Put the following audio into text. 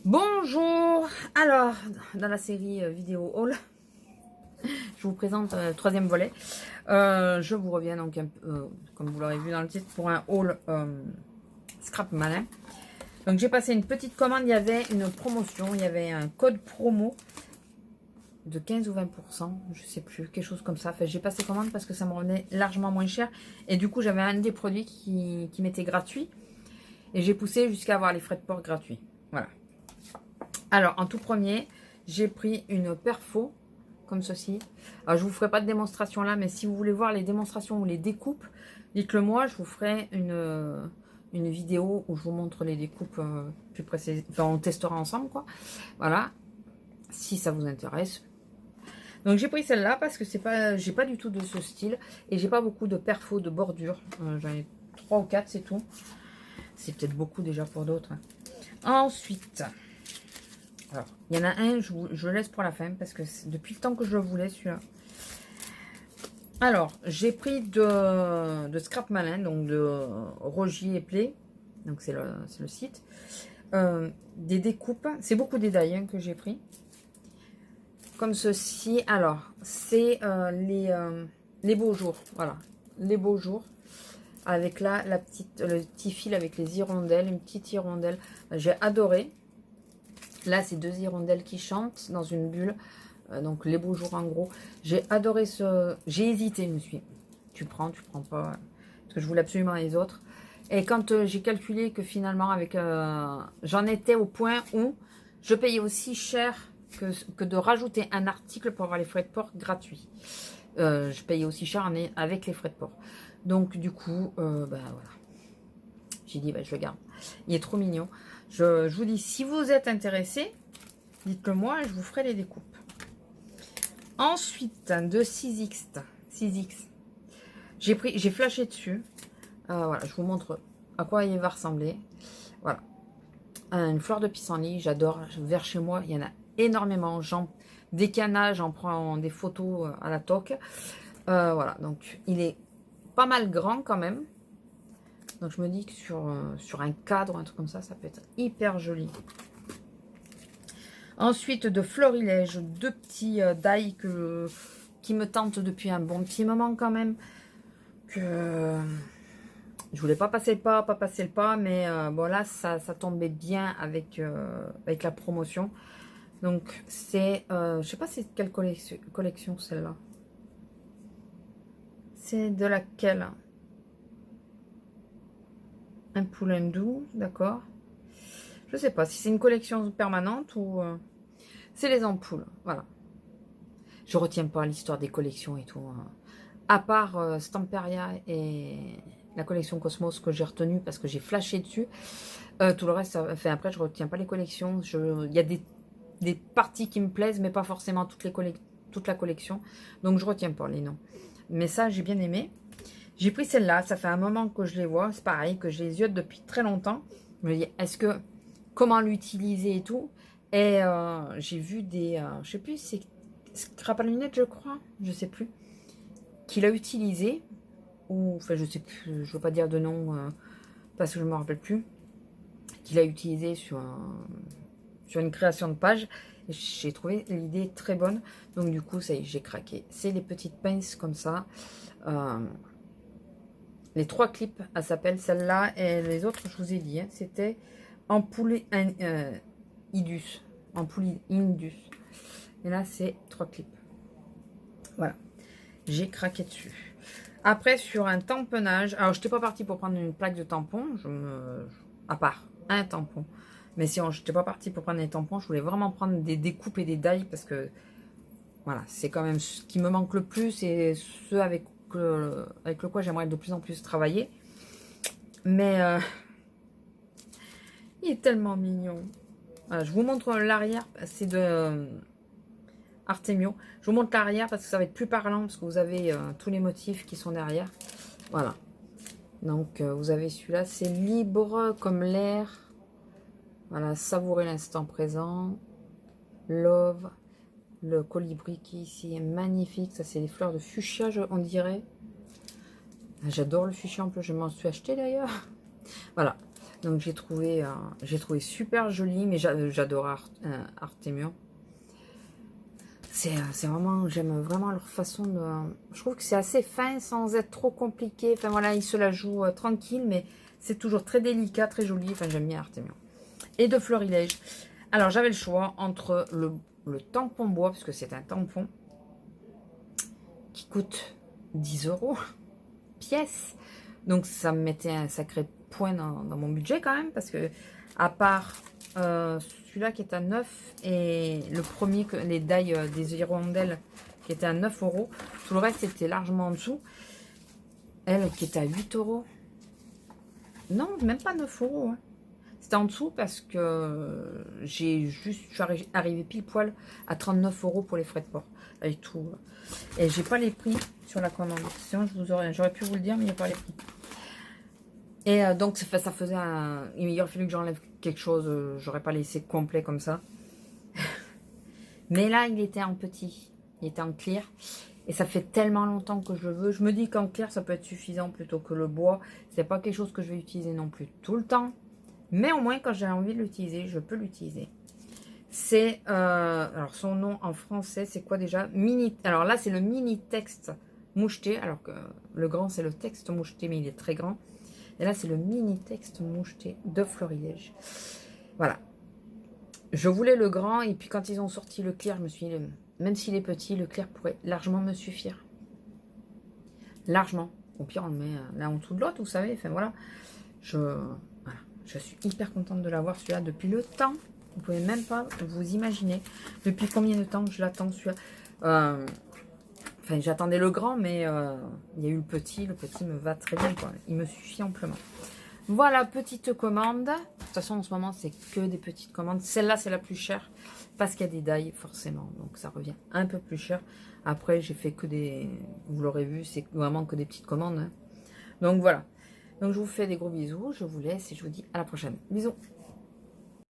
Bonjour. Alors, dans la série vidéo haul, je vous présente le troisième volet. Je vous reviens donc, comme vous l'aurez vu dans le titre, pour un haul Scrap Malin. Donc j'ai passé une petite commande, il y avait une promotion, il y avait un code promo de 15 ou 20%, je sais plus, quelque chose comme ça. Enfin, j'ai passé commande parce que ça me revenait largement moins cher. Et du coup, j'avais un des produits qui m'était gratuit. Et j'ai poussé jusqu'à avoir les frais de port gratuits. Voilà. Alors, en tout premier, j'ai pris une perfo, comme ceci. Alors, je ne vous ferai pas de démonstration là, mais si vous voulez voir les démonstrations ou les découpes, dites-le moi, je vous ferai une vidéo où je vous montre les découpes plus précises. Enfin, on testera ensemble, quoi. Voilà, si ça vous intéresse. Donc, j'ai pris celle-là parce que c'est pas, j'ai pas du tout de ce style. Et j'ai pas beaucoup de perfos, de bordure. J'en ai 3 ou 4, c'est tout. C'est peut-être beaucoup déjà pour d'autres. Ensuite... Alors, il y en a un, je le laisse pour la fin parce que depuis le temps que je le voulais celui-là. Alors, j'ai pris de Scrap Malin, donc de Rogier et Play, donc c'est le site. Des découpes, c'est beaucoup des die que j'ai pris. Comme ceci. Alors, c'est les beaux jours, voilà, les beaux jours. Avec là, le petit fil avec les hirondelles, une petite hirondelle. J'ai adoré. Là, c'est 2 hirondelles qui chantent dans une bulle. Donc, les beaux jours en gros. J'ai adoré ce... J'ai hésité, je me suis dit, tu prends pas. Parce que je voulais absolument les autres. Et quand j'ai calculé que finalement, avec j'en étais au point où je payais aussi cher que de rajouter un article pour avoir les frais de port gratuits. Je payais aussi cher avec les frais de port. Donc, du coup, bah voilà. J'ai dit, bah, je le garde. Il est trop mignon. Je vous dis, si vous êtes intéressé, dites-le moi, je vous ferai les découpes. Ensuite, de 6X. J'ai flashé dessus. Voilà, je vous montre à quoi il va ressembler. Voilà. Une fleur de pissenlit, j'adore. Vers chez moi, il y en a énormément. Des canages, j'en prends des photos à la toque. Voilà, donc il est pas mal grand quand même. Donc je me dis que sur un cadre, un truc comme ça, ça peut être hyper joli. Ensuite, de florilège, 2 petits die qui me tentent depuis un bon petit moment quand même. Que je voulais pas passer le pas, mais bon là, ça tombait bien avec la promotion. Donc c'est, je sais pas c'est quelle collection celle-là. C'est de laquelle? Un poulain doux, d'accord. Je sais pas si c'est une collection permanente ou... c'est les ampoules, voilà. Je retiens pas l'histoire des collections et tout. Hein. À part Stamperia et la collection Cosmos que j'ai retenue parce que j'ai flashé dessus. Tout le reste, enfin, après, je retiens pas les collections. Il y a des parties qui me plaisent, mais pas forcément toute la collection. Donc, je retiens pas les noms. Mais ça, j'ai bien aimé. J'ai pris celle-là. Ça fait un moment que je les vois. C'est pareil, que je les yeux depuis très longtemps. Je me dis, comment l'utiliser et tout. Et j'ai vu des... je sais plus, c'est Scrap à lunettes, je crois. Je sais plus. Qu'il a utilisé. Ou, enfin, je sais plus. Je veux pas dire de nom parce que je me rappelle plus. Qu'il a utilisé sur une création de page. J'ai trouvé l'idée très bonne. Donc, du coup, ça y est, j'ai craqué. C'est les petites pinces comme ça. Les 3 clips, elle s'appelle celle-là. Et les autres, je vous ai dit, hein, c'était ampoule Idus. Ampoule Indus. Et là, c'est 3 clips. Voilà. J'ai craqué dessus. Après, sur un tamponnage. Alors, je n'étais pas partie pour prendre une plaque de tampon. À part un tampon. Mais si je n'étais pas partie pour prendre des tampons, je voulais vraiment prendre des découpes et des die parce que voilà, c'est quand même ce qui me manque le plus et ce avec le quoi j'aimerais de plus en plus travailler. Mais il est tellement mignon. Voilà, je vous montre l'arrière. C'est de Artemio. Je vous montre l'arrière parce que ça va être plus parlant parce que vous avez tous les motifs qui sont derrière. Voilà. Donc, vous avez celui-là. C'est libre comme l'air. Voilà, savourer l'instant présent. Love. Le colibri qui ici est magnifique. Ça, c'est des fleurs de fuchsia, on dirait. J'adore le fuchsia en plus. Je m'en suis acheté d'ailleurs. Voilà. Donc j'ai trouvé super joli, mais j'adore Artemio. C'est vraiment, j'aime vraiment leur façon de... Je trouve que c'est assez fin sans être trop compliqué. Enfin voilà, ils se la jouent tranquille, mais c'est toujours très délicat, très joli. Enfin j'aime bien Artemio. Et de Florilège. Alors j'avais le choix entre le tampon bois, parce que c'est un tampon qui coûte 10 € pièce. Donc ça me mettait un sacré point dans mon budget quand même, parce que à part celui-là qui est à 9 et le premier, les die des hirondelles qui était à 9 €, tout le reste était largement en dessous. Elle qui est à 8 €. Non, même pas 9 €. Hein. C'était en dessous parce que je suis arrivée pile poil à 39 € pour les frais de port. Avec tout. Et j'ai pas les prix sur la commande. Sinon, j'aurais pu vous le dire, mais il n'y a pas les prix. Et donc, ça faisait un... Il aurait fallu que j'enlève quelque chose. J'aurais pas laissé complet comme ça. Mais là, il était en petit. Il était en clear. Et ça fait tellement longtemps que je le veux. Je me dis qu'en clear, ça peut être suffisant plutôt que le bois. C'est pas quelque chose que je vais utiliser non plus tout le temps. Mais au moins, quand j'ai envie de l'utiliser, je peux l'utiliser. C'est... alors, son nom en français, c'est quoi déjà? Alors là, c'est le mini texte moucheté. Alors que le grand, c'est le texte moucheté, mais il est très grand. Et là, c'est le mini texte moucheté de Florilège. Voilà. Je voulais le grand, et puis quand ils ont sorti le clear, je me suis dit, même s'il est petit, le clear pourrait largement me suffire. Largement. Au pire, on le met l'un en dessous de l'autre, vous savez. Enfin, voilà. Voilà. Je suis hyper contente de l'avoir, celui-là, depuis le temps. Vous pouvez même pas vous imaginer depuis combien de temps je l'attends, celui-là. Enfin, j'attendais le grand, mais il y a eu le petit. Le petit me va très bien, quoi. Il me suffit amplement. Voilà, petite commande. De toute façon, en ce moment, c'est que des petites commandes. Celle-là, c'est la plus chère parce qu'il y a des die, forcément. Donc, ça revient un peu plus cher. Après, j'ai fait que des... Vous l'aurez vu, c'est vraiment que des petites commandes. Hein. Donc, voilà. Donc, je vous fais des gros bisous. Je vous laisse et je vous dis à la prochaine. Bisous.